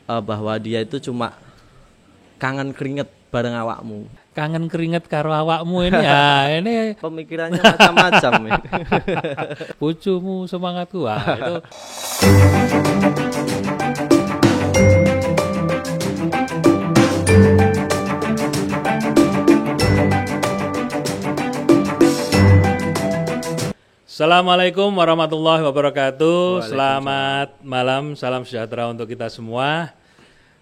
bahwa dia itu cuma kangen keringet bareng awakmu. Kangen keringet karo awakmu ini ya, ini Pemikirannya macam-macam. bojomu semangatku itu. Assalamualaikum warahmatullahi wabarakatuh. Selamat malam, salam sejahtera untuk kita semua.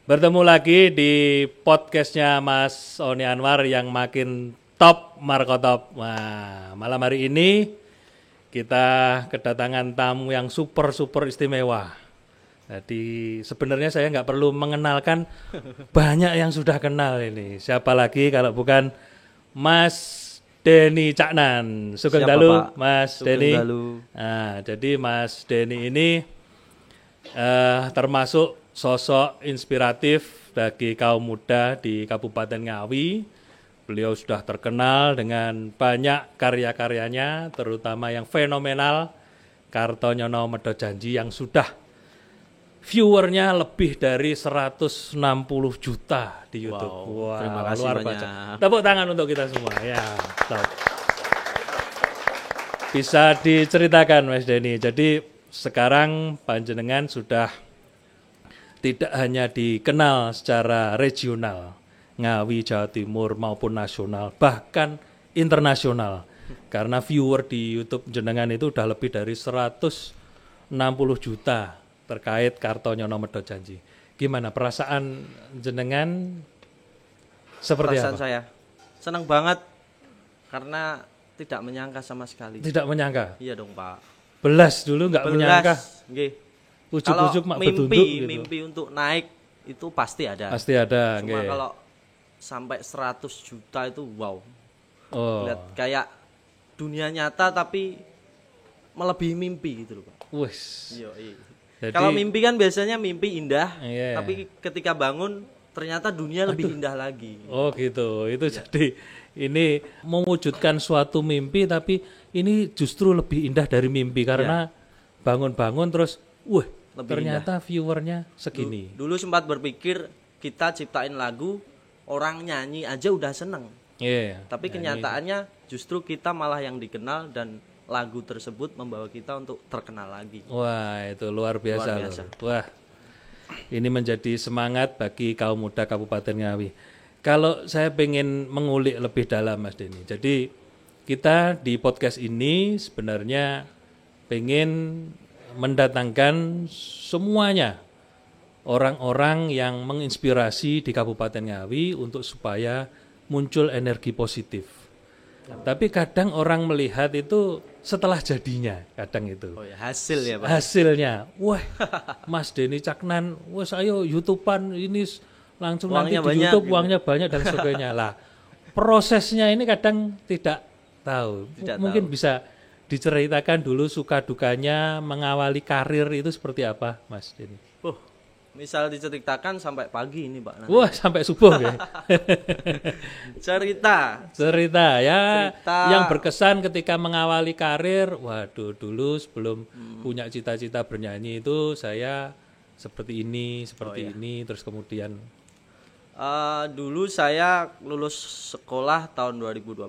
Bertemu lagi di podcastnya Mas Oni Anwar yang makin top markotop. Nah, malam hari ini kita kedatangan tamu yang super istimewa. Jadi sebenarnya saya nggak perlu mengenalkan, banyak yang sudah kenal ini. Siapa lagi kalau bukan Mas Denny Caknan. Sugeng dalu Mas Denny. Nah, jadi Mas Denny ini termasuk sosok inspiratif bagi kaum muda di Kabupaten Ngawi. Beliau sudah terkenal dengan banyak karya-karyanya, terutama yang fenomenal, Kartonyono Medho Janji yang sudah viewernya lebih dari 160 juta di YouTube. Wow, terima kasih luar banyak. biasa. Tepuk tangan untuk kita semua. Ya, top. Bisa diceritakan Mas Denny. Jadi sekarang panjenengan sudah tidak hanya dikenal secara regional, Ngawi, Jawa Timur maupun nasional, bahkan internasional. Karena viewer di YouTube jenengan itu udah lebih dari 160 juta terkait Kartonyono Medho Janji. Gimana perasaan jenengan seperti Perasaan apa? saya senang banget karena tidak menyangka sama sekali. Tidak menyangka? Iya dong Pak. Belas dulu nggak menyangka? Nggih. Ujuk-ujuk mak betunduk gitu. Mimpi untuk naik itu pasti ada. Pasti ada. Cuma nge. kalau sampai 100 juta itu wow. Oh. Lihat kayak dunia nyata tapi melebihi mimpi gitu loh Pak. Wes. Iya. Jadi, kalau mimpi kan biasanya mimpi indah, iya. tapi ketika bangun ternyata dunia lebih indah lagi. Oh gitu, itu iya. Jadi ini mewujudkan suatu mimpi, tapi ini justru lebih indah dari mimpi karena bangun-bangun terus, wah ternyata indah. Viewernya segini. Dulu sempat berpikir kita ciptain lagu, orang nyanyi aja udah seneng. Yeah, tapi kenyataannya justru kita malah yang dikenal dan lagu tersebut membawa kita untuk terkenal lagi. Wah, itu luar biasa. Wah, ini menjadi semangat bagi kaum muda Kabupaten Ngawi. Kalau saya pengen mengulik lebih dalam Mas Denny. Jadi kita di podcast ini sebenarnya pengen mendatangkan semuanya orang-orang yang menginspirasi di Kabupaten Ngawi untuk supaya muncul energi positif. Tapi kadang orang melihat itu setelah jadinya, kadang itu. Oh ya, hasil ya Pak. Hasilnya, wah, Mas Denny Caknan, wes ayo YouTubean ini langsung uangnya nanti di YouTube gitu. Uangnya banyak dan sebagainya lah. Prosesnya ini kadang tidak tahu. Mungkin bisa diceritakan dulu suka dukanya mengawali karir itu seperti apa, Mas Denny? Misal diceritakan sampai pagi ini Pak. Nanti. Wah, sampai subuh ya. Cerita ya. Yang berkesan ketika mengawali karir. Waduh, dulu sebelum punya cita-cita bernyanyi itu saya seperti ini, ini, terus kemudian dulu saya lulus sekolah tahun 2012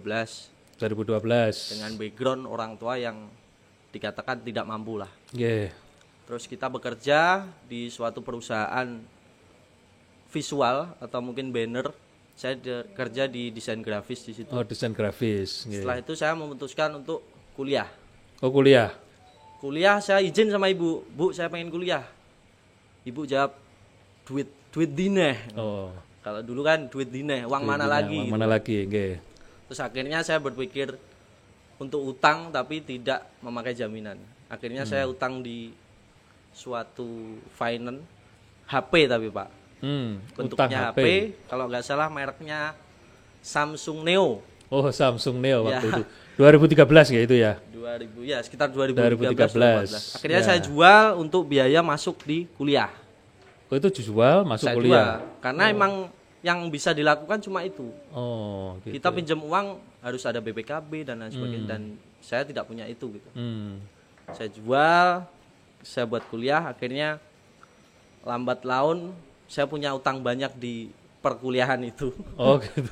dengan background orang tua yang dikatakan tidak mampu lah. Terus kita bekerja di suatu perusahaan visual atau mungkin banner. Saya kerja di desain grafis di situ. Oh, desain grafis. Setelah itu saya memutuskan untuk kuliah. Oh, kuliah. Kuliah saya izin sama ibu, Bu, saya pengen kuliah. Ibu jawab duit dineh. Oh. Kalau dulu kan duit dineh, uang mana lagi? Uang mana lagi, nggih. Terus akhirnya saya berpikir untuk utang tapi tidak memakai jaminan. Akhirnya saya utang di suatu finance HP tapi Pak. Bentuknya HP, kalau nggak salah mereknya Samsung Neo. Oh, Samsung Neo waktu itu. 2013 ya itu ya? 2000 ya, sekitar 2013. Akhirnya saya jual untuk biaya masuk di kuliah. Oh, itu dijual masuk saya kuliah. Jual, karena emang yang bisa dilakukan cuma itu. Oh, gitu. Kita pinjam uang harus ada BPKB dan lain sebagainya dan saya tidak punya itu gitu. Saya jual, saya buat kuliah, akhirnya lambat laun saya punya utang banyak di perkuliahan itu. Oh gitu.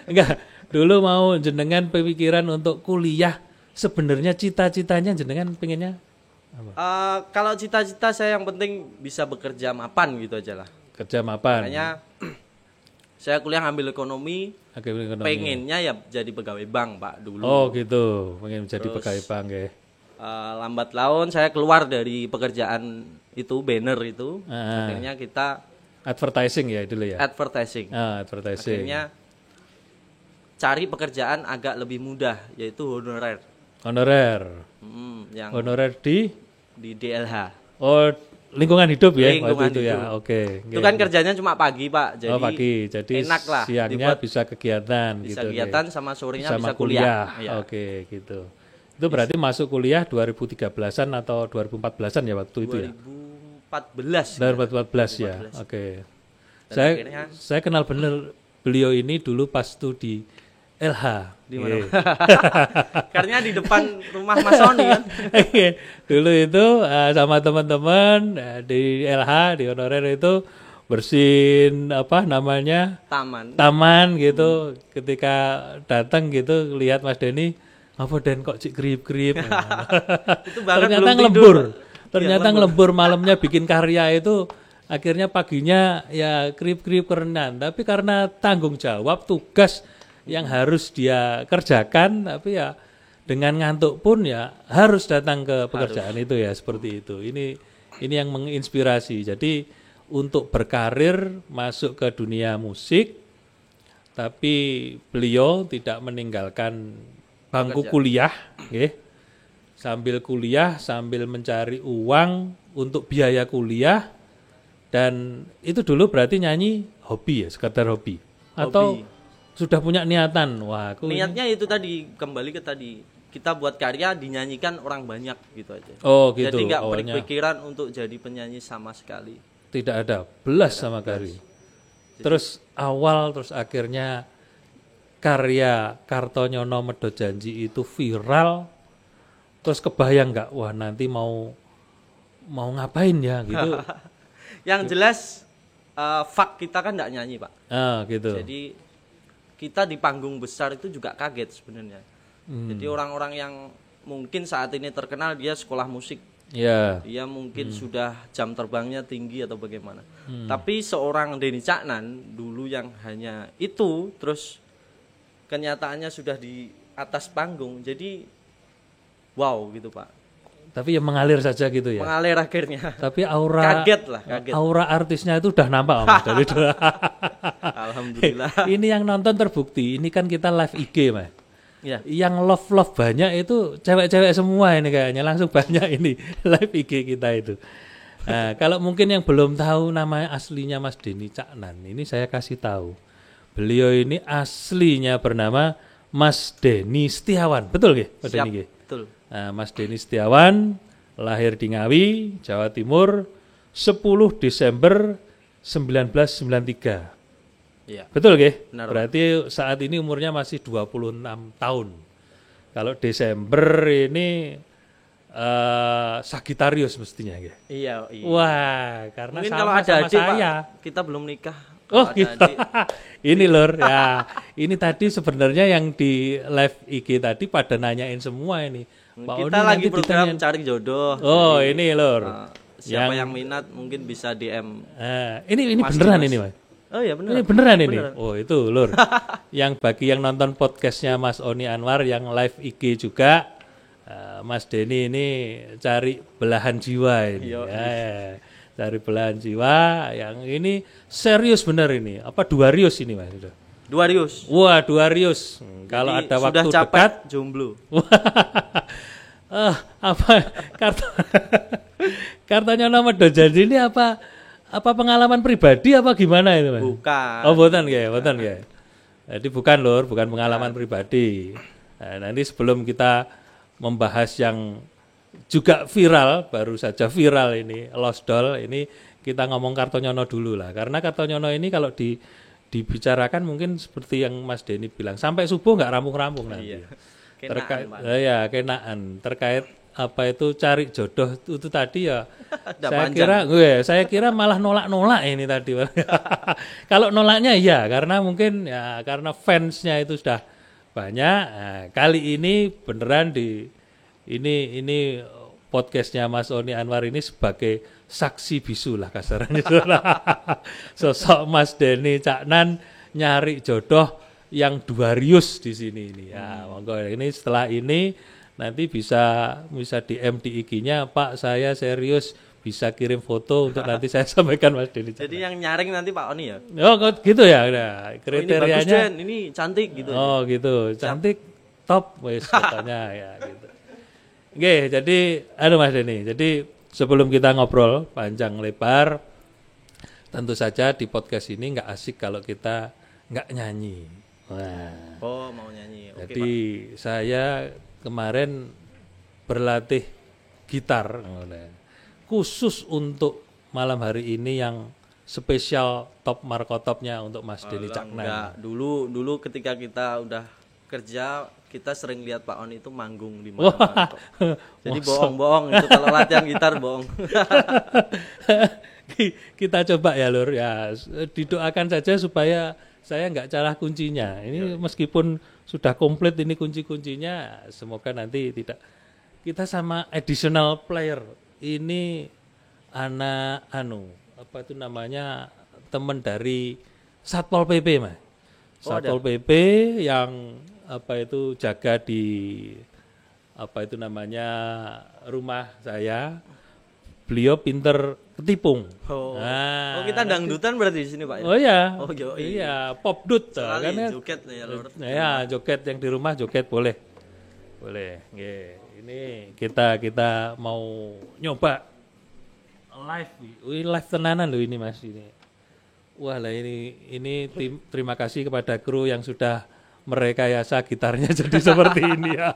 Enggak, dulu mau jenengan pemikiran untuk kuliah, sebenarnya cita-citanya jenengan pengennya apa? Kalau cita-cita saya yang penting bisa bekerja mapan gitu aja lah. Kerja mapan. Makanya saya kuliah ngambil ekonomi, Ekonomi. pengennya ya jadi pegawai bank Pak dulu. Oh gitu, pengen jadi Terus, pegawai bank ya. Lambat laun saya keluar dari pekerjaan itu, banner itu. Akhirnya kita Advertising ya dulu ya. advertising. Advertising. Akhirnya cari pekerjaan agak lebih mudah, yaitu honorer. Honorer. Yang Honorer di DLH. Oh, lingkungan hidup ya Lingkungan waktu itu ya. hidup. Oke. Itu kan kerjanya cuma pagi Pak, jadi pagi. Jadi enak lah. siangnya dibuat bisa kegiatan bisa gitu. kegiatan sama sorenya Sama bisa kuliah. Ya. Oke, gitu. Itu berarti masuk kuliah 2013-an atau 2014-an ya waktu itu ya? 2014. 2014 ya. Oke. Dan Saya kenal benar beliau ini dulu pas tuh di LH. Di mana? Karena di depan rumah Mas Oni kan. Dulu itu sama teman-teman di LH di honorer itu bersihin apa namanya? Taman gitu. Ketika datang gitu lihat Mas Denny, apa Den kok cik krip-krip. Itu bahkan ternyata ngelembur. Ternyata ngelembur malamnya bikin karya itu akhirnya paginya ya krip-krip kerenan. Tapi karena tanggung jawab tugas yang harus dia kerjakan, tapi ya dengan ngantuk pun ya harus datang ke pekerjaan itu ya seperti itu. Ini yang menginspirasi. Jadi untuk berkarir masuk ke dunia musik, tapi beliau tidak meninggalkan bangku kuliah, sambil kuliah sambil mencari uang untuk biaya kuliah. Dan itu dulu berarti nyanyi hobi ya, sekedar hobi. Atau sudah punya niatan? Wah, niatnya itu tadi, kembali ke tadi. Kita buat karya dinyanyikan orang banyak gitu aja. Oh gitu. Jadi nggak berpikiran untuk jadi penyanyi sama sekali. Tidak ada, belas sama sekali. Terus awal, terus akhirnya karya Kartonyono Medho Janji itu viral. Terus kebayang nggak, wah nanti mau ngapain ya gitu. Yang jelas fak kita kan nggak nyanyi Pak. Gitu. Jadi kita di panggung besar itu juga kaget sebenarnya. Jadi orang-orang yang mungkin saat ini terkenal dia sekolah musik, dia mungkin sudah jam terbangnya tinggi atau bagaimana. Tapi seorang Denny Caknan dulu yang hanya itu, terus kenyataannya sudah di atas panggung. Jadi wow gitu Pak. Tapi ya mengalir saja gitu ya. Mengalir akhirnya. Tapi kaget. Aura artisnya itu udah nampak Mas dari dulu. Alhamdulillah. Ini yang nonton terbukti. Ini kan kita live IG Mas. Ya. Yang love banyak itu cewek-cewek semua ini kayaknya, langsung banyak ini live IG kita itu. Nah, kalau mungkin yang belum tahu nama aslinya Mas Denny Caknan, ini saya kasih tahu. Beliau ini aslinya bernama Mas Denny Setiawan. Betul nggih, Pak Denny nggih? Betul. Nah, Mas Denny Setiawan lahir di Ngawi, Jawa Timur, 10 Desember 1993. Iya. Betul nggih? Benar. Berarti saat ini umurnya masih 26 tahun. Kalau Desember ini Sagittarius mestinya nggih. Iya. Wah, karena mungkin sama kalau ada adik saya. Pak, kita belum nikah. Oh gitu. Ini lor ya. Ini tadi sebenarnya yang di live IG tadi pada nanyain semua ini. Pak kita Oni lagi program cari jodoh. Oh jadi, ini lor. Siapa yang minat mungkin bisa DM. Ini beneran ini Mas. Oh iya beneran. Ini beneran ini. Oh itu lor. Yang bagi yang nonton podcastnya Mas Oni Anwar yang live IG juga, Mas Denny ini cari belahan jiwa ini. Cari belahan jiwa yang ini serius bener ini. Apa 2 rius ini Mas? 2 rius. Wah 2 rius. Kalau ada waktu dekat jomblo. Apa Kartonyono Medho Janji ini apa pengalaman pribadi apa gimana itu Mas? Bukan. Oh bukan ya. Jadi bukan lor, bukan pengalaman pribadi. Nah, nanti sebelum kita membahas yang juga viral, baru saja viral ini Lost Doll, ini kita ngomong Kartonyono dulu lah. Karena Kartonyono ini kalau dibicarakan mungkin seperti yang Mas Denny bilang, sampai subuh nggak rampung-rampung nanti. Iya. Kenaan terkait cari jodoh itu tadi ya Udah saya kira malah nolak ini tadi. Kalau nolaknya iya karena mungkin ya karena fansnya itu sudah banyak. Nah, kali ini beneran ini podcastnya Mas Oni Anwar ini sebagai saksi bisu lah kasarnya. Sosok Mas Denny Caknan nyari jodoh yang duarius di sini ini. Ya, monggo ini setelah ini nanti bisa DM di IG-nya, Pak saya serius, bisa kirim foto untuk nanti saya sampaikan Mas Denny. Jadi yang nyaring nanti Pak Oni ya? Oh gitu ya, nah, kriterianya. Ini cantik gitu. Oh gitu, cantik, top, wes katanya ya gitu. Oke, jadi Mas Denny, jadi sebelum kita ngobrol panjang lebar, tentu saja di podcast ini nggak asik kalau kita nggak nyanyi. Wah. Oh mau nyanyi. Oke, jadi Pak. Saya kemarin berlatih gitar khusus untuk malam hari ini yang spesial top markotopnya untuk Mas Denny Caknan. Enggak, dulu ketika kita udah kerja kita sering lihat Pak Oni itu manggung di mana-mana. Jadi bohong-bohong itu kalau latihan gitar bohong. Kita coba ya Lur ya, didoakan saja supaya saya nggak salah kuncinya. Ini meskipun sudah komplit ini kunci-kuncinya, semoga nanti tidak. Kita sama additional player. Ini anak apa itu namanya teman dari Satpol PP, Mas. Satpol PP yang jaga di rumah saya. Beliau pinter ketipung. Nah, kita dangdutan berarti di sini Pak. Oh ya. Oh iya, popdut kan ya. Joget ya Lur. Ya, joget yang di rumah joget boleh. Boleh. Nggih. Ini kita mau nyoba live. Live tenanan loh ini Mas ini. Wah lah ini terima kasih kepada kru yang sudah merekayasa gitarnya jadi seperti ini ya.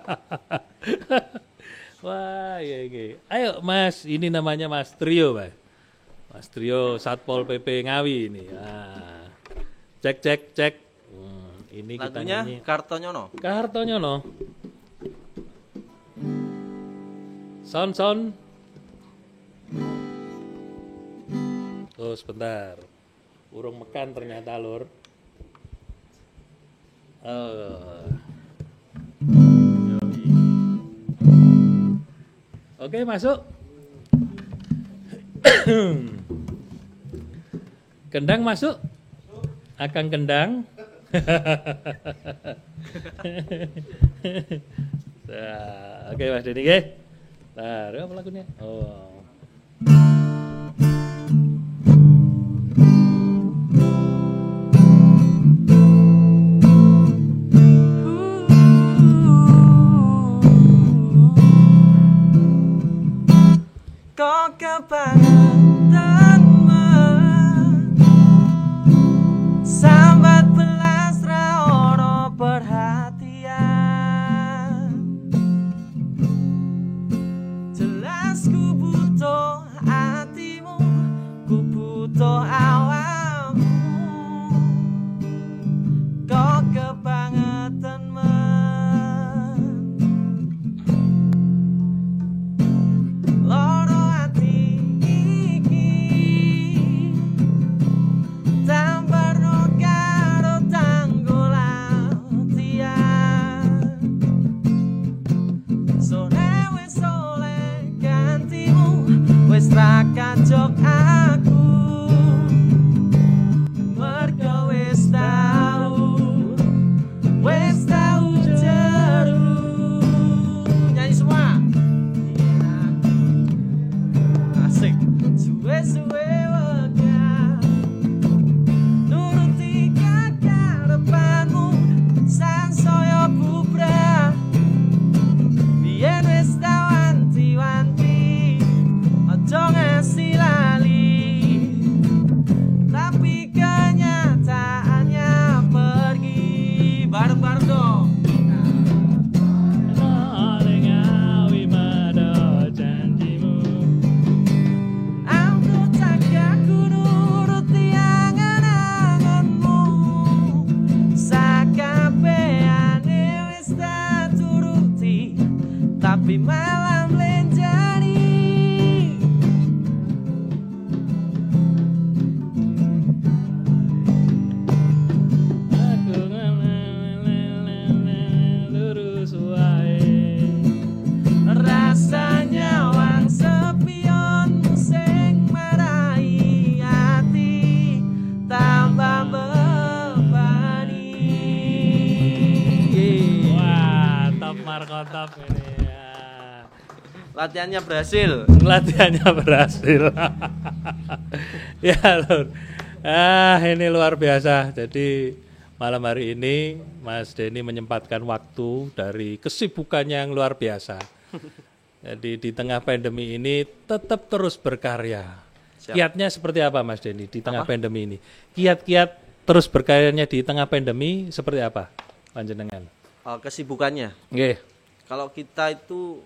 Wah, iya. Ayo Mas, ini namanya Mas Trio, Mas. Mas Trio Satpol PP Ngawi ini. Nah, cek. Ini kita nyanyi. Kartonyono. Sound. Oh, sebentar. Urung mekan ternyata, Lur. Oke, masuk. Kendang masuk. Akang kendang. Nah, oke Mas Denny nggih. Nah, apa lagunya? Oh. Kok kebangetan sambat belas ra ono perhatian. Jelas ku butuh hatimu, ku butuh awakmu. Kok kebangetan kacok aku Anwar Khattab ini. Ya. Latihannya berhasil. Latihannya berhasil. Ya, Lur. Ini luar biasa. Jadi malam hari ini Mas Denny menyempatkan waktu dari kesibukannya yang luar biasa. Jadi di tengah pandemi ini tetap terus berkarya. Siap. Kiatnya seperti apa Mas Denny di tengah pandemi ini? Kiat-kiat terus berkaryanya di tengah pandemi seperti apa? Panjenengan. Kesibukannya. Nggih. Kalau kita itu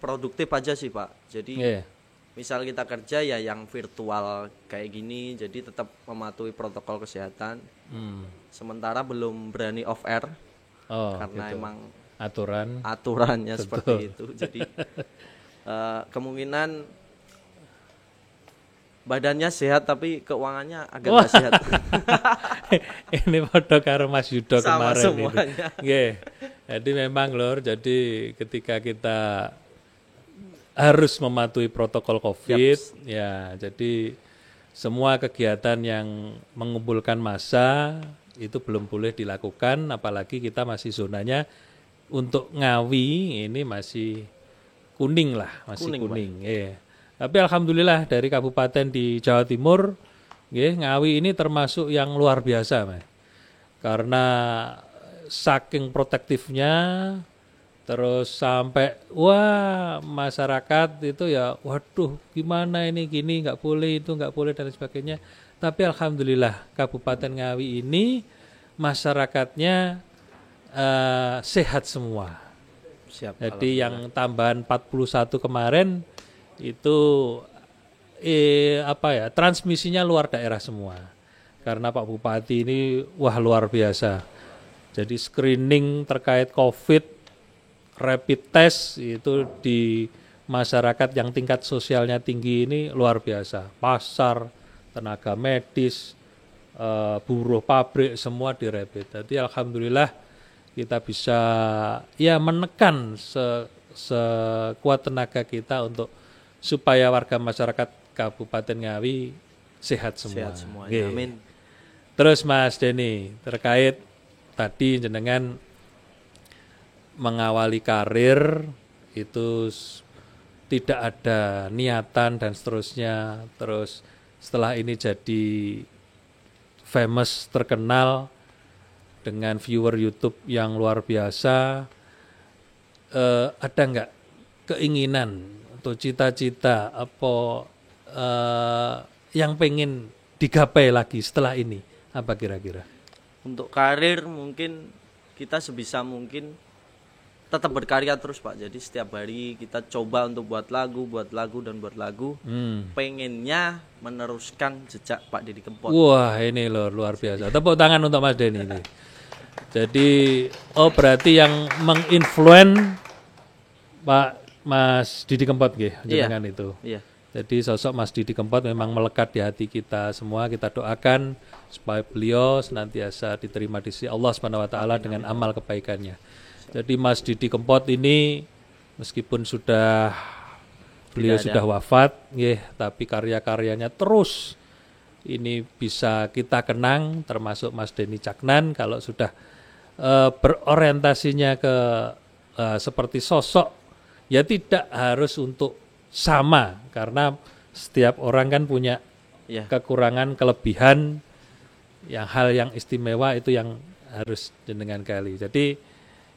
produktif aja sih Pak. Jadi misal kita kerja ya yang virtual kayak gini, jadi tetap mematuhi protokol kesehatan. Sementara belum berani off air karena gitu. Emang aturannya seperti itu. Jadi kemungkinan badannya sehat tapi keuangannya agak nggak sehat. Ini foto karo Mas Yudo sama kemarin semuanya. Jadi memang Lur, jadi ketika kita harus mematuhi protokol COVID, ya jadi semua kegiatan yang mengumpulkan massa itu belum boleh dilakukan, apalagi kita masih zonanya untuk Ngawi ini masih kuning lah, masih kuning. Tapi alhamdulillah dari kabupaten di Jawa Timur, Ngawi ini termasuk yang luar biasa, Mas. Karena saking protektifnya, terus sampai masyarakat itu ya, waduh gimana ini gini, nggak boleh itu nggak boleh dan sebagainya. Tapi alhamdulillah Kabupaten Ngawi ini masyarakatnya sehat semua. Siap. Jadi yang tambahan 41 kemarin itu transmisinya luar daerah semua. Karena Pak Bupati ini luar biasa. Jadi screening terkait COVID, rapid test itu di masyarakat yang tingkat sosialnya tinggi ini luar biasa. Pasar, tenaga medis, buruh pabrik semua di rapid. Jadi alhamdulillah kita bisa menekan sekuat tenaga kita untuk supaya warga masyarakat Kabupaten Ngawi sehat semua. Sehat semuanya. Amin. Terus Mas Denny, terkait tadi jenengan mengawali karir itu tidak ada niatan dan seterusnya. Terus setelah ini jadi famous, terkenal dengan viewer YouTube yang luar biasa, ada nggak keinginan atau cita-cita apa yang pengen digapai lagi setelah ini? Apa kira-kira? Untuk karir mungkin kita sebisa mungkin tetap berkarya terus Pak. Jadi setiap hari kita coba untuk buat lagu. Pengennya meneruskan jejak Pak Didi Kempot. Wah ini luar biasa. Tepuk tangan untuk Mas Denny ini. Jadi berarti yang menginfluen Mas Didi Kempot jenengan itu. Iya. Jadi sosok Mas Didi Kempot memang melekat di hati kita semua. Kita doakan supaya beliau senantiasa diterima di sisi Allah Subhanahu wa taala dengan amal kebaikannya. Jadi Mas Didi Kempot ini meskipun beliau sudah wafat, tapi karya-karyanya terus ini bisa kita kenang, termasuk Mas Denny Caknan kalau sudah berorientasinya ke seperti sosok. Ya tidak harus untuk sama, karena setiap orang kan punya kekurangan, kelebihan, hal yang istimewa itu yang harus jenengan gali. Jadi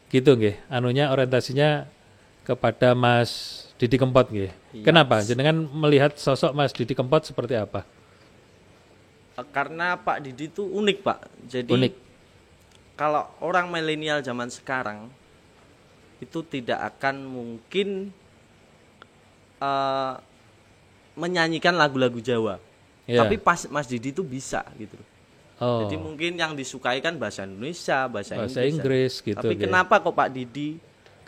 gitu orientasinya kepada Mas Didi Kempot Kenapa? Jenengan melihat sosok Mas Didi Kempot seperti apa? Karena Pak Didi itu unik Pak. Jadi unik. Kalau orang milenial zaman sekarang itu tidak akan mungkin menyanyikan lagu-lagu Jawa. Tapi Mas Didi itu bisa gitu. Jadi mungkin yang disukai kan bahasa Indonesia, bahasa Inggris gitu. Tapi kenapa kok Pak Didi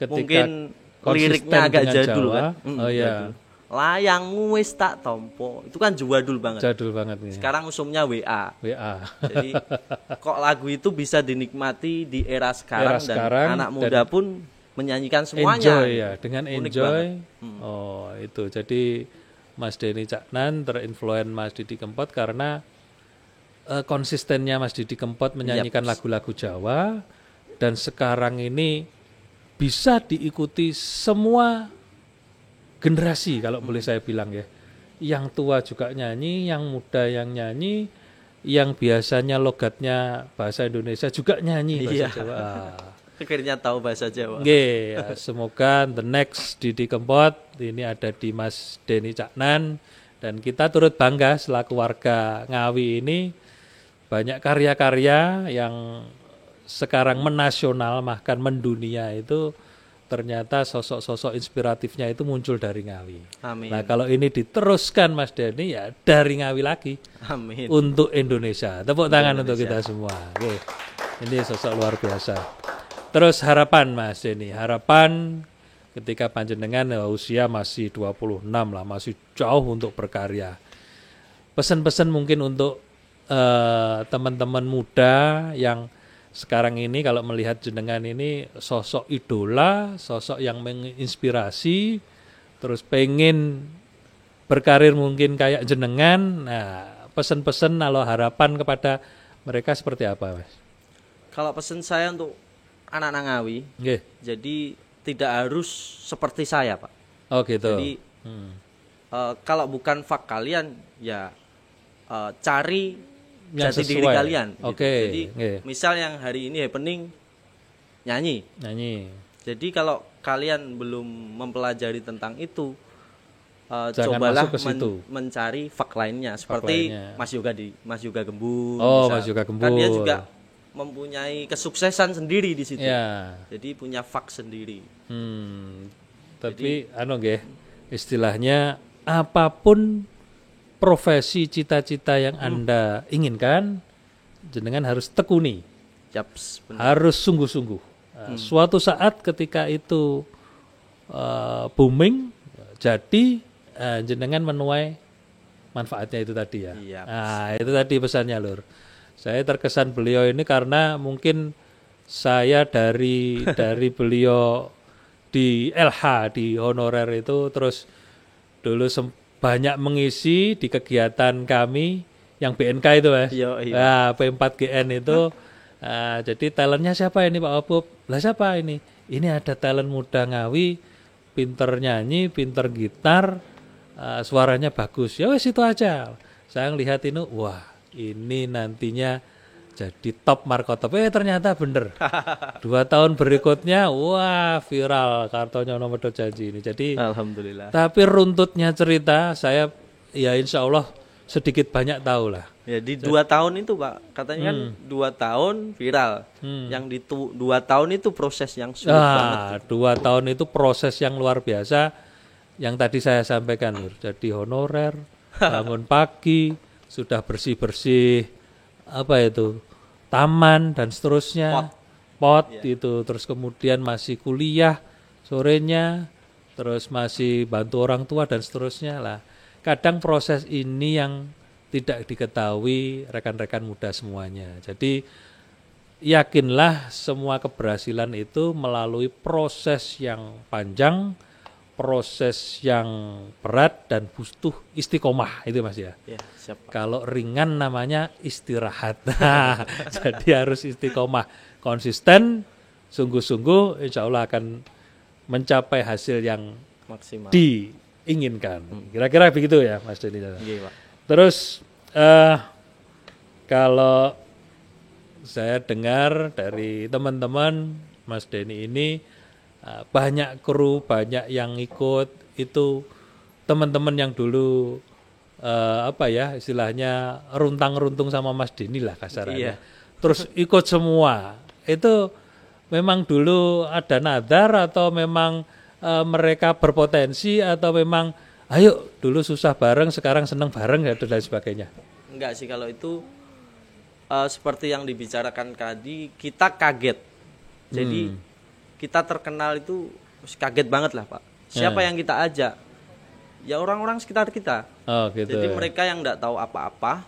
mungkin liriknya agak jadul kan? Jadul. Layangmu wis tak tompo. Itu kan jadul banget. Jadul banget nih. Sekarang usumnya WA. Jadi kok lagu itu bisa dinikmati di era sekarang dan anak muda pun menyanyikan semuanya. Dengan enjoy. Itu. Jadi Mas Denny Caknan terinfluen Mas Didi Kempot karena konsistennya Mas Didi Kempot menyanyikan lagu-lagu Jawa, dan sekarang ini bisa diikuti semua generasi kalau boleh saya bilang ya. Yang tua juga nyanyi, yang muda yang nyanyi, yang biasanya logatnya bahasa Indonesia juga nyanyi bahasa Jawa. Akhirnya tahu bahasa Jawa. Oke, semoga the next Didi Kempot ini ada di Mas Denny Caknan, dan kita turut bangga selaku warga Ngawi ini banyak karya-karya yang sekarang menasional bahkan mendunia itu ternyata sosok-sosok inspiratifnya itu muncul dari Ngawi. Amin. Nah kalau ini diteruskan Mas Denny ya dari Ngawi lagi. Amin. Untuk Indonesia. Tepuk tangan untuk kita semua. Oke. Ini sosok luar biasa. Terus harapan Mas Denny, harapan ketika panjenengan usia masih 26 lah, masih jauh untuk berkarya. Pesan-pesan mungkin untuk teman-teman muda yang sekarang ini kalau melihat jenengan ini sosok idola, sosok yang menginspirasi, terus pengen berkarir mungkin kayak jenengan. Nah, pesan-pesan atau harapan kepada mereka seperti apa, Mas? Kalau pesan saya untuk anak-anak Ngawi, jadi tidak harus seperti saya, Pak. Oh gitu. Jadi kalau bukan fak kalian, ya cari yang jati sesuai. Diri kalian. Oke. Gitu. Jadi misal yang hari ini happening nyanyi. Jadi kalau kalian belum mempelajari tentang itu, cobalah mencari fak lainnya seperti Mas Yoga Gembul. Oh, Mas Yoga Gembul. Kan dia juga mempunyai kesuksesan sendiri di situ. Ya. Jadi punya fak sendiri. Tapi istilahnya apapun profesi cita-cita yang Anda inginkan, jenengan harus tekuni. Yaps, harus sungguh-sungguh. Suatu saat ketika itu booming, jadi jenengan menuai manfaatnya itu tadi ya. Nah, itu tadi pesannya, Lur. Saya terkesan beliau ini karena mungkin saya dari beliau di LH, di honorer itu, terus dulu banyak mengisi di kegiatan kami yang BNK itu, Mas. Nah, P4GN itu. Jadi talentnya siapa ini Pak Opop? Lah siapa ini? Ini ada talent muda Ngawi, pinter nyanyi, pinter gitar, suaranya bagus. Ya wes itu aja. Saya ngelihat ini, wah ini nantinya jadi top markotop. Ternyata bener. 2 tahun berikutnya, wah viral Kartonyono Medhot Janji ini. Jadi alhamdulillah. Tapi runtutnya cerita saya ya insya Allah sedikit banyak tahu lah. Ya di 2 tahun itu Pak, katanya kan 2 tahun viral. Yang di 2 tahun itu proses yang sulit banget. 2 tahun itu proses yang luar biasa. Yang tadi saya sampaikan, jadi honorer, bangun pagi, sudah bersih-bersih taman dan seterusnya, pot itu, terus kemudian masih kuliah sorenya, terus masih bantu orang tua dan seterusnya lah. Kadang proses ini yang tidak diketahui rekan-rekan muda semuanya. Jadi yakinlah semua keberhasilan itu melalui proses yang panjang, proses yang berat dan butuh istiqomah itu Mas ya. Siap, Pak. Kalau ringan namanya istirahat. Jadi harus istiqomah, konsisten, sungguh-sungguh, insya Allah akan mencapai hasil yang maksimal diinginkan. Kira-kira begitu ya Mas Denny. Pak. Terus kalau saya dengar dari teman-teman Mas Denny ini banyak kru, banyak yang ikut, itu teman-teman yang dulu istilahnya runtang-runtung sama Mas Denny lah kasarannya. Terus ikut semua. Itu memang dulu ada nadar atau memang mereka berpotensi atau memang ayo dulu susah bareng sekarang seneng bareng dan sebagainya? Enggak sih, kalau itu seperti yang dibicarakan tadi, kita kaget. Jadi kita terkenal itu kaget banget lah Pak. Siapa yang kita ajak? Ya orang-orang sekitar kita. Oh, gitu. Jadi mereka yang enggak tahu apa-apa,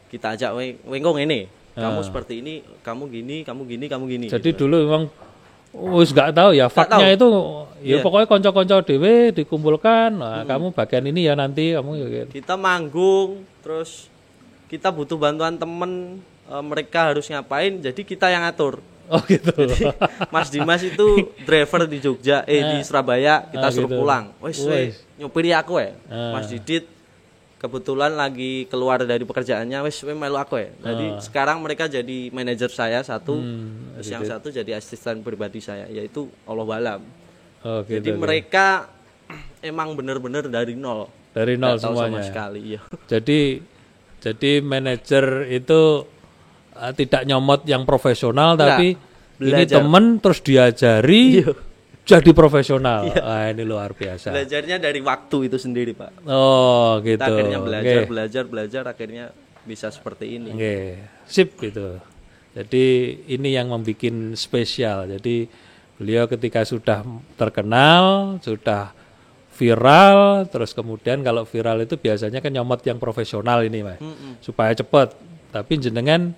kita ajak, wenggong ini, kamu seperti ini, kamu gini, kamu gini, kamu gini. Jadi gitu. Dulu memang nggak tahu ya faknya itu, ya pokoknya konco-konco dewe dikumpulkan. Nah, kamu bagian ini ya nanti kamu. Gitu. Kita manggung, terus kita butuh bantuan temen, mereka harus ngapain, jadi kita yang atur. Oh gitu. Jadi Mas Dimas itu driver di Jogja, di Surabaya, kita suruh gitu. pulang. Wes nyupiri aku ya. Mas Didit kebetulan lagi keluar dari pekerjaannya, wes melu aku ya. Jadi sekarang mereka jadi manajer saya satu, terus yang satu jadi asisten pribadi saya, yaitu Allah Walam. Oh gitu. Jadi mereka emang benar-benar dari nol. Dari nol Nggak tahu semuanya. sama sekali, iya. Jadi manajer itu tidak nyomot yang profesional, tapi ini temen terus diajari jadi profesional. Ini luar biasa. Belajarnya dari waktu itu sendiri, Pak. Oh gitu. Kita akhirnya belajar, akhirnya bisa seperti ini. Sip gitu. Jadi ini yang membuat spesial. Jadi beliau ketika sudah terkenal, sudah viral, terus kemudian kalau viral itu biasanya kan nyomot yang profesional ini, Mas. Supaya cepat. Tapi jenengan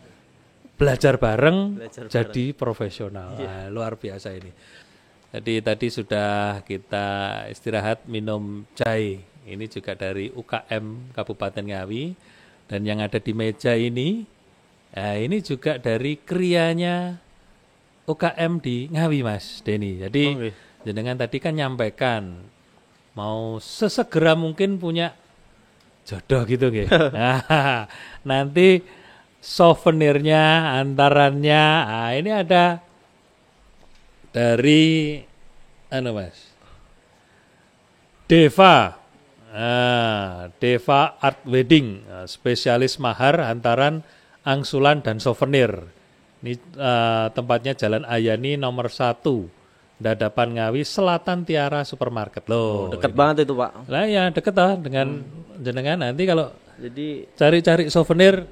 belajar bareng jadi profesional. Luar biasa ini. Jadi tadi sudah kita istirahat minum jahe. Ini juga dari UKM Kabupaten Ngawi. Dan yang ada di meja ini, ini juga dari krianya UKM di Ngawi, Mas Denny. Jadi jenengan tadi kan nyampaikan mau sesegera mungkin punya jodoh gitu nggih. Nah, nanti souvenirnya, antarannya, ini ada dari Mas Deva. Deva Art Wedding, spesialis mahar, hantaran, angsulan dan souvenir. Ini tempatnya Jalan Ayani nomor 1, Dadapan Ngawi, Selatan Tiara Supermarket. Loh, deket banget itu, Pak. Lah ya deket dengan jenengan. Nanti kalau jadi cari-cari souvenir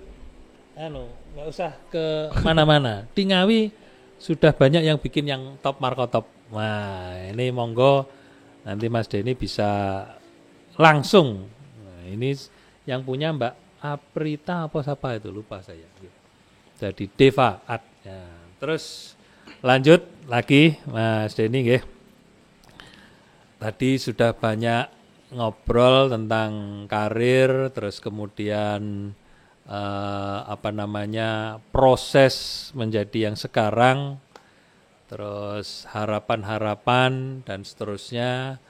nggak usah ke mana-mana. Di Ngawi sudah banyak yang bikin yang top marko top. Nah, ini monggo nanti Mas Denny bisa langsung. Nah, ini yang punya Mbak Aprita apa siapa itu, lupa saya. Jadi Deva Art. Ya. Terus lanjut lagi Mas Denny nggih. Tadi sudah banyak ngobrol tentang karir, terus kemudian proses menjadi yang sekarang, terus harapan-harapan dan seterusnya.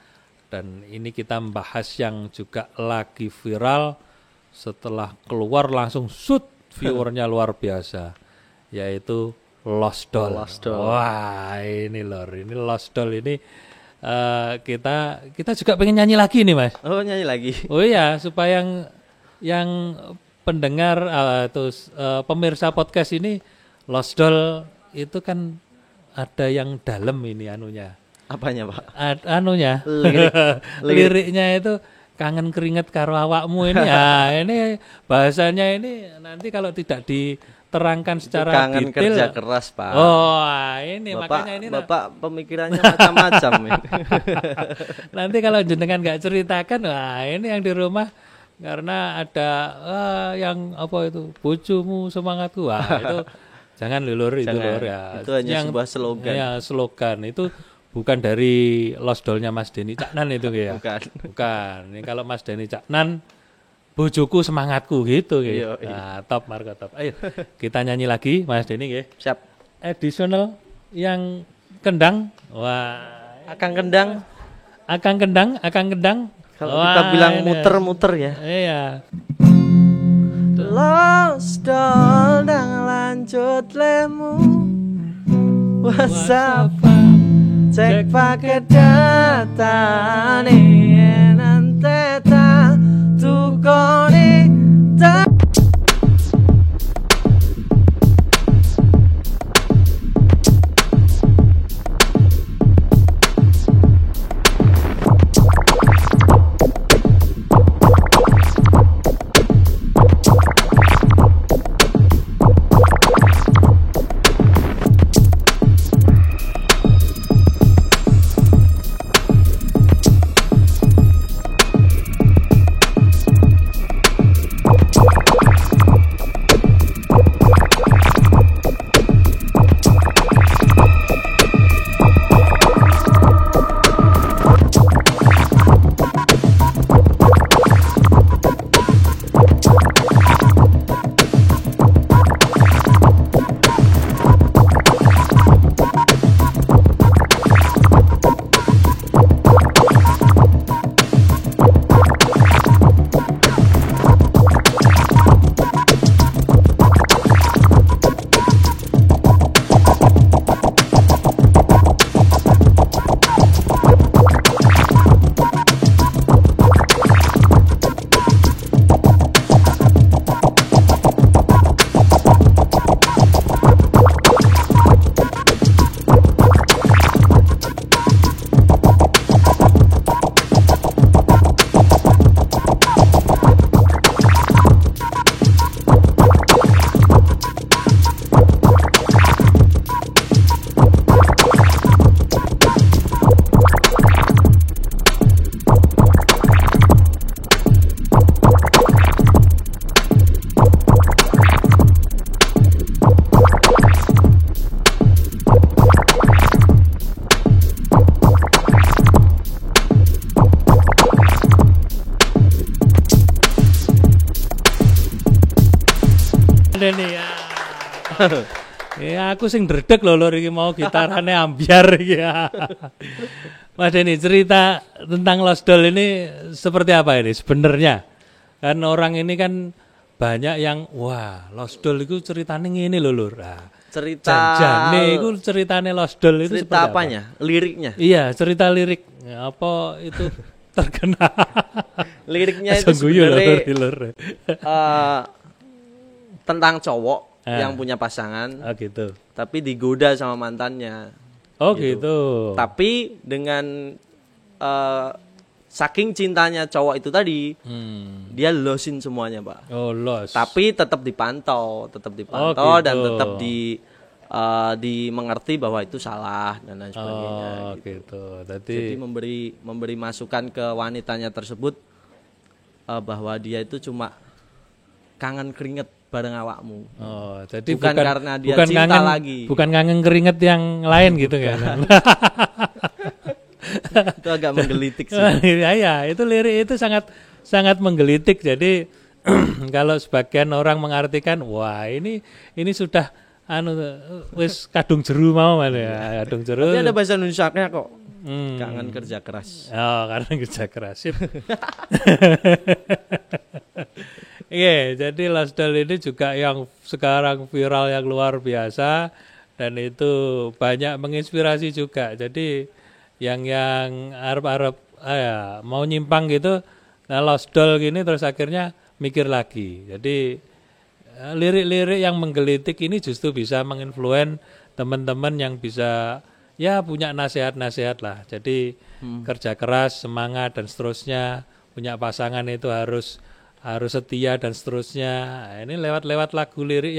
Dan ini kita membahas yang juga lagi viral, setelah keluar langsung viewernya luar biasa, yaitu Lost Doll. Wah, ini Lost Doll ini kita juga pengen nyanyi lagi nih, Mas. Oh, nyanyi lagi. Oh iya, supaya yang pendengar atau pemirsa podcast ini, Lost Doll itu kan ada yang dalam ini anunya. Apanya, Pak? Liriknya itu kangen keringet karo awakmu ini. Ya, ini bahasanya ini nanti kalau tidak diterangkan secara kangen detail. Kerja keras, Pak. Oh, ini Bapak, makanya ini Bapak pemikirannya macam-macam. Nanti kalau jenengan nggak ceritakan, wah ini yang di rumah karena ada yang apa itu bojomu semangatku, itu jangan lulur itu lur ya. Itu hanya sebuah slogan. Ya, slogan itu bukan dari Lost Doll-nya Mas Denny Caknan itu ya. Bukan. Ini kalau Mas Denny Caknan bojoku semangatku gitu gitu. Nah, top marko top. Ayo kita nyanyi lagi Mas Denny nggih. Siap. Additional yang kendang. Wah, Akang Kendang. Kalau kita bilang muter-muter ya. Iya. Lost Doll dan lanjut lemu. WhatsApp cek pakai data nih nanti tak tukoni tak. Ini ya. Ya aku sing dredeg lho lur iki mau gitarane ambyar iki ya. Mas Denny, cerita tentang Lost Doll ini seperti apa ini sebenarnya? Kan orang ini kan banyak yang wah Lost Doll itu ceritanya ngene lho lur. Nah, Cerita Janjane itu ceritanya Lost Doll itu cerita seperti apanya? Liriknya. Iya, cerita lirik. Apa itu terkenal? Liriknya itu sebenarnya tentang cowok yang punya pasangan. Oh gitu. Tapi digoda sama mantannya. Oh gitu. Tapi dengan saking cintanya cowok itu tadi, dia losin semuanya, Pak. Oh, los. Tapi tetap dipantau gitu. Dan tetap dimengerti bahwa itu salah dan lain sebagainya. Oh gitu. Jadi memberi masukan ke wanitanya tersebut bahwa dia itu cuma kangen keringet bareng awakmu. Oh, jadi bukan karena dia bukan cinta kangen, lagi. Bukan kangen keringet yang lain gitu kan. Itu agak menggelitik sih. Ya, itu lirik itu sangat menggelitik. Jadi kalau sebagian orang mengartikan, wah ini sudah wis kadung jeru mau mana ya, kadung jeru. Tapi ada bahasa Indonesianya kok. Kangen kerja keras. Oh, karena kerja keras. Iya, jadi Lost Doll ini juga yang sekarang viral yang luar biasa dan itu banyak menginspirasi juga. Jadi yang Arab mau nyimpang gitu, nah Lost Doll gini terus akhirnya mikir lagi. Jadi lirik-lirik yang menggelitik ini justru bisa menginfluen teman-teman yang bisa ya punya nasihat-nasihat lah. Jadi kerja keras, semangat dan seterusnya, punya pasangan itu harus setia dan seterusnya. Nah, ini lewat lagu lirik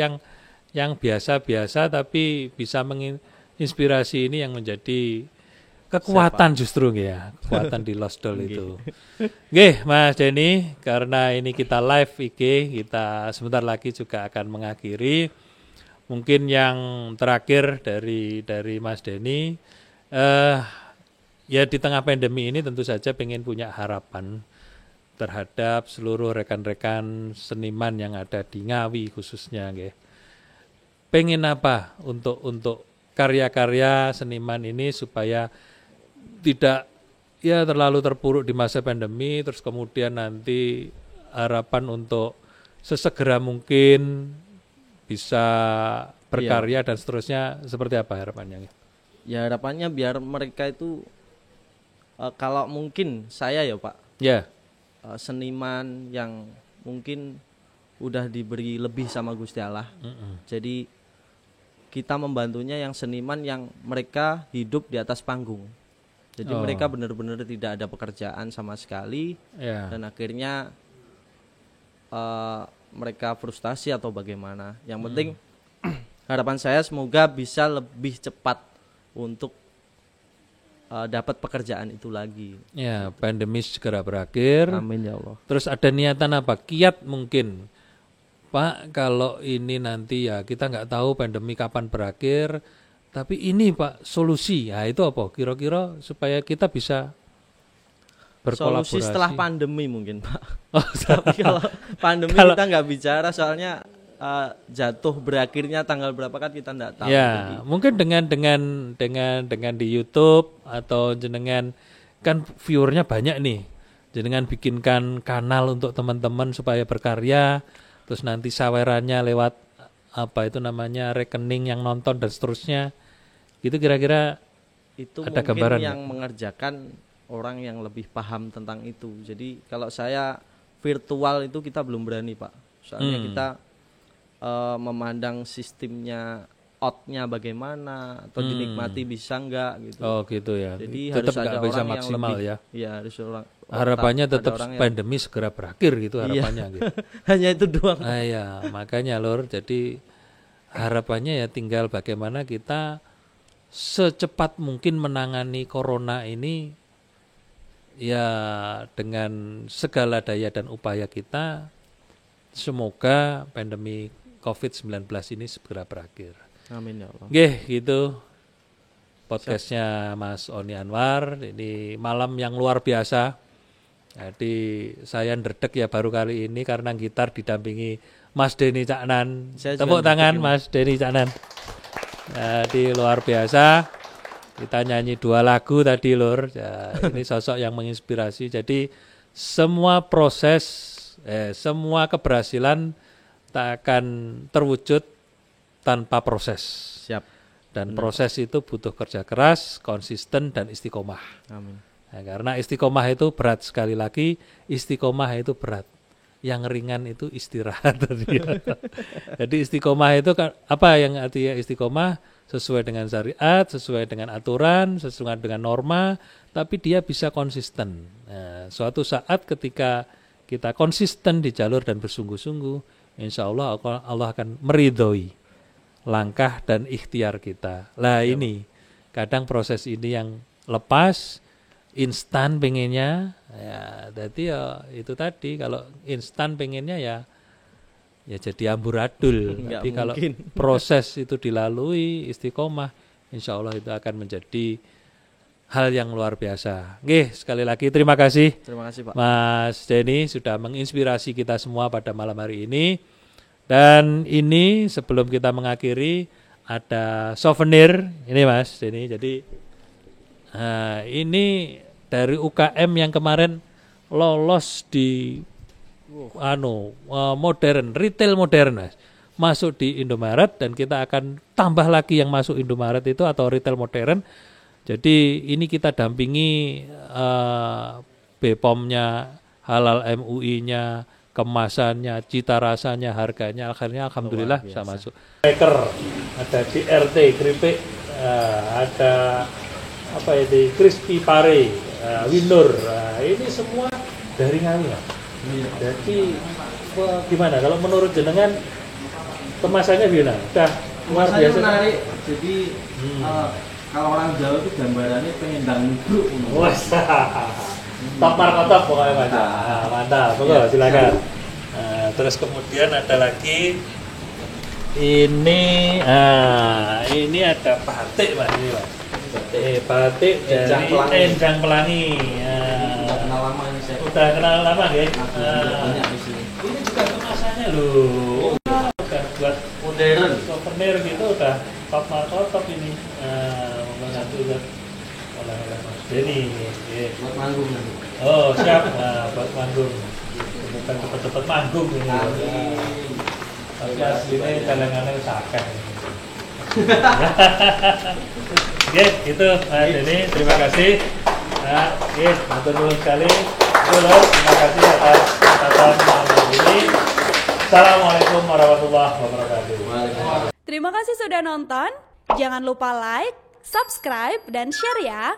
yang biasa-biasa tapi bisa menginspirasi ini yang menjadi kekuatan justru ya, kekuatan di Lost Doll itu. Oke, Mas Denny, karena ini kita live IG, kita sebentar lagi juga akan mengakhiri. Mungkin yang terakhir dari Mas Denny, ya di tengah pandemi ini tentu saja pengen punya harapan terhadap seluruh rekan-rekan seniman yang ada di Ngawi khususnya, nggih. Pengen apa untuk karya-karya seniman ini supaya tidak ya terlalu terpuruk di masa pandemi, terus kemudian nanti harapan untuk sesegera mungkin bisa berkarya dan seterusnya, seperti apa harapannya? Ya harapannya biar mereka itu kalau mungkin saya ya Pak. Ya. Seniman yang mungkin udah diberi lebih sama Gusti Allah. Jadi kita membantunya yang seniman yang mereka hidup di atas panggung. Jadi mereka benar-benar tidak ada pekerjaan sama sekali, dan akhirnya mereka frustasi atau bagaimana. Yang penting harapan saya semoga bisa lebih cepat untuk dapat pekerjaan itu lagi. Ya, pandemi segera berakhir. Amin ya Allah. Terus ada niatan apa? Kiat mungkin, Pak, kalau ini nanti ya kita nggak tahu pandemi kapan berakhir, tapi ini Pak solusi. Ya itu apa? Kira-kira supaya kita bisa berkolaborasi. Solusi setelah pandemi mungkin Pak. Tapi kalau pandemi kita nggak bicara, soalnya jatuh berakhirnya tanggal berapa kan kita nggak tahu. Ya, jadi mungkin dengan di YouTube atau jenengan kan viewernya banyak nih. Jenengan bikinkan kanal untuk teman-teman supaya berkarya, terus nanti sawerannya lewat apa itu namanya rekening yang nonton dan seterusnya. Gitu kira-kira itu ada mungkin gambaran yang mengerjakan orang yang lebih paham tentang itu. Jadi kalau saya virtual itu kita belum berani Pak. Soalnya kita memandang sistemnya outnya bagaimana atau dinikmati bisa enggak gitu. Oh gitu ya. Jadi tetap harus ada bisa orang maksimal yang lebih, ya. Iya harus orang. Harapannya tetap pandemi segera berakhir gitu harapannya gitu. Hanya itu doang. Ya makanya Lur, jadi harapannya ya tinggal bagaimana kita secepat mungkin menangani corona ini ya dengan segala daya dan upaya kita. Semoga pandemi COVID-19 ini segera berakhir. Amin ya Allah. Oke, gitu podcastnya Mas Oni Anwar. Ini malam yang luar biasa. Jadi saya ndredeg ya baru kali ini karena gitar didampingi Mas Denny Caknan. Tepuk tangan Mas Denny Caknan. Jadi luar biasa. Kita nyanyi 2 lagu tadi Lur. Ya, ini sosok yang menginspirasi. Jadi semua proses, semua keberhasilan tak akan terwujud tanpa proses. Siap. Dan proses itu butuh kerja keras, konsisten, dan istiqomah. Amin. Nah, karena istiqomah itu berat, sekali lagi istiqomah itu berat. Yang ringan itu istirahat. Jadi istiqomah itu apa yang artinya istiqomah? Sesuai dengan syariat, sesuai dengan aturan, sesuai dengan norma, tapi dia bisa konsisten. Nah, suatu saat ketika kita konsisten di jalur dan bersungguh-sungguh, insya Allah Allah akan meridhoi langkah dan ikhtiar kita. Lah ini kadang proses ini yang lepas, instan pengennya, ya jadi ya itu tadi, kalau instan pengennya ya jadi amburadul. Tapi kalau proses itu dilalui istiqomah, insya Allah itu akan menjadi hal yang luar biasa. Nggih, sekali lagi terima kasih. Terima kasih Pak. Mas Denny sudah menginspirasi kita semua pada malam hari ini. Dan ini sebelum kita mengakhiri ada souvenir ini Mas Denny. Jadi ini dari UKM yang kemarin lolos di modern, retail modern Mas. Masuk di Indomaret dan kita akan tambah lagi yang masuk Indomaret itu atau retail modern. Jadi ini kita dampingi BPOM-nya, halal MUI-nya, kemasannya, cita rasanya, harganya, akhirnya alhamdulillah bisa masuk. Maker, ada DRT, keripik, ada apa itu, crispy pare, winur, ini semua dari Ngawi. Jadi gimana kalau menurut jenengan kemasannya gimana? Kemasannya menarik. Jadi kalau orang Jawa itu gambarannya pengendang nubruk. Top markotop pokoknya Mas. Mantap, pokoknya silakan. Terus kemudian ada lagi ini ada batik Mas ini Mas. Batik dari Enjang Pelangi. Kenal lama ini saya. Udah kenal lama ya? Banyak di sini. Ini juga kemasannya loh. Udah buat Modern. souvenir gitu udah top markotop ini. Satu udah oleh Mas Denny. Buat manggung nanti. Oh siap, buat manggung. Bukan cepet-cepet manggung ini. Tapi aslinya telengannya usahakan. Oke, itu Mas Denny, terima kasih. Oke, matur nuwun sekali. Terima kasih atas kesempatan malam ini. Assalamualaikum warahmatullahi wabarakatuh. Terima kasih sudah nonton. Jangan lupa like, subscribe, dan share ya.